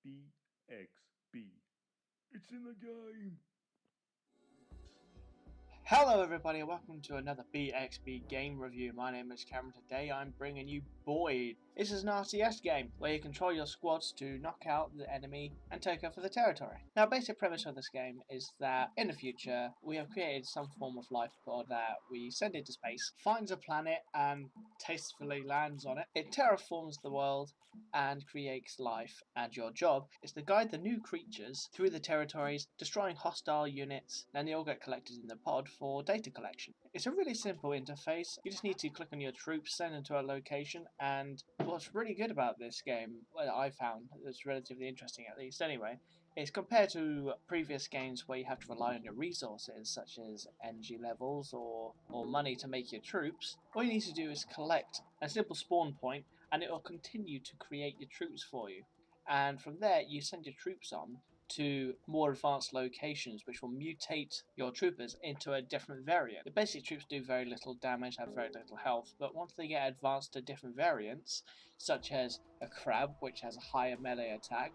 BXB. It's in the game! Hello everybody and welcome to another BXB game review. My name is Cameron. Today I'm bringing you BOID. This is an RTS game where you control your squads to knock out the enemy and take over the territory. Now, basic premise of this game is that in the future we have created some form of life pod that we send into space, finds a planet and tastefully lands on it. It terraforms the world and creates life, and your job is to guide the new creatures through the territories, destroying hostile units, and they all get collected in the pod for data collection. It's a really simple interface. You just need to click on your troops, send them to a location, and what's really good about this game, well, I found it's relatively interesting at least anyway, is compared to previous games where you have to rely on your resources such as energy levels or money to make your troops, all you need to do is collect a simple spawn point and it will continue to create your troops for you. And from there you send your troops on to more advanced locations which will mutate your troopers into a different variant. The basic troops do very little damage, have very little health, but once they get advanced to different variants, such as a crab which has a higher melee attack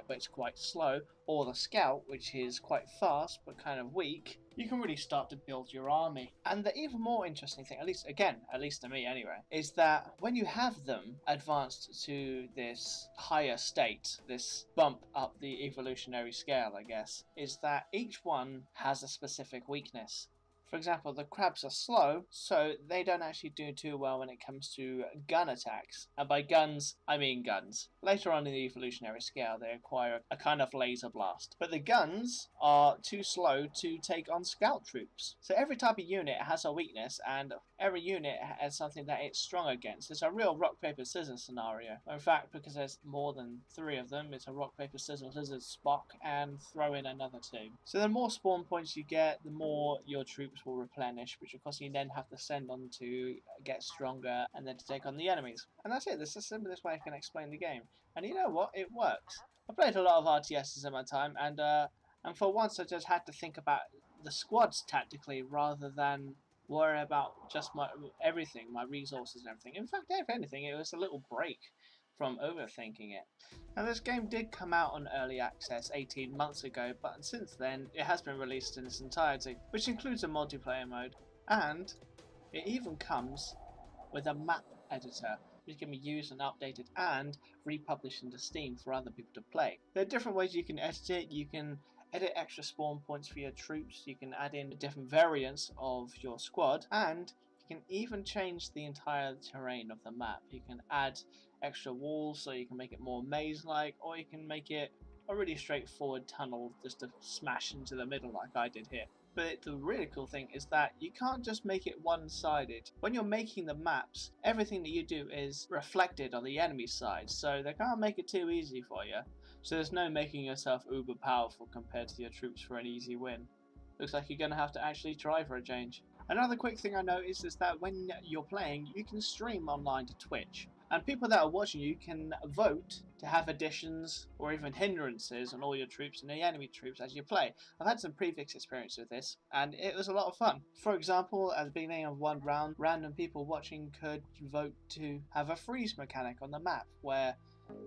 but it's quite slow, or the scout which is quite fast but kind of weak, you can really start to build your army. And the even more interesting thing, at least to me anyway, is that when you have them advanced to this higher state, this bump up the evolutionary scale, I guess, is that each one has a specific weakness. For example, the crabs are slow, so they don't actually do too well when it comes to gun attacks. And by guns, I mean guns. Later on in the evolutionary scale, they acquire a kind of laser blast. But the guns are too slow to take on scout troops. So every type of unit has a weakness, and every unit has something that it's strong against. It's a real rock, paper, scissors scenario. In fact, because there's more than 3 of them, it's a rock, paper, scissors, lizard, Spock, and throw in another 2. So the more spawn points you get, the more your troops will replenish, which of course you then have to send on to get stronger and then to take on the enemies. And that's it. That's the simplest way I can explain the game. And you know what? It works. I played a lot of RTSs in my time, and for once I just had to think about the squads tactically rather than worry about just my resources and everything. In fact, if anything, it was a little break from overthinking it. Now, this game did come out on early access 18 months ago, but since then it has been released in its entirety, which includes a multiplayer mode, and it even comes with a map editor which can be used and updated and republished into Steam for other people to play. There are different ways you can edit it. You can edit extra spawn points for your troops, you can add in different variants of your squad, and you can even change the entire terrain of the map. You can add extra walls so you can make it more maze-like, or you can make it a really straightforward tunnel just to smash into the middle like I did here. But the really cool thing is that you can't just make it one-sided. When you're making the maps, everything that you do is reflected on the enemy side, so they can't make it too easy for you. So there's no making yourself uber powerful compared to your troops for an easy win. Looks like you're going to have to actually try for a change. Another quick thing I noticed is that when you're playing, you can stream online to Twitch. And people that are watching you can vote to have additions or even hindrances on all your troops and the enemy troops as you play. I've had some previous experience with this, and it was a lot of fun. For example, at the beginning of one round, random people watching could vote to have a freeze mechanic on the map, where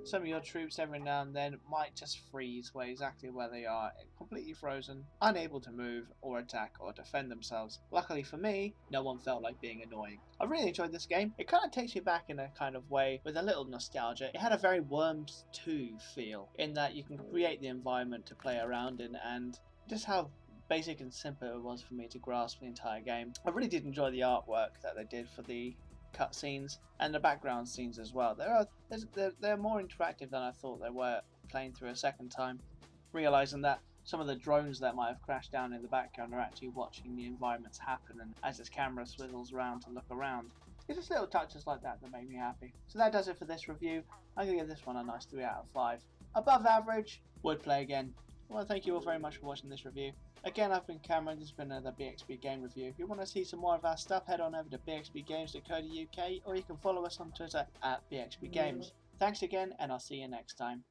some of your troops every now and then might just freeze exactly where they are, completely frozen, unable to move or attack or defend themselves. Luckily for me, no one felt like being annoying. I really enjoyed this game. It kind of takes you back in a kind of way with a little nostalgia. It had a very Worms 2 feel in that you can create the environment to play around in, and just how basic and simple it was for me to grasp the entire game. I really did enjoy the artwork that they did for the cutscenes and the background scenes as well. They're more interactive than I thought they were playing through a second time, realizing that some of the drones that might have crashed down in the background are actually watching the environments happen, and as this camera swivels around to look around. It's just little touches like that that make me happy. So that does it for this review. I'm going to give this one a nice 3 out of 5. Above average, would play again. Well, thank you all very much for watching this review. Again, I've been Cameron, this has been another BXB game review. If you want to see some more of our stuff, head on over to bxbgames.co.uk, or you can follow us on Twitter at bxbgames. Thanks again, and I'll see you next time.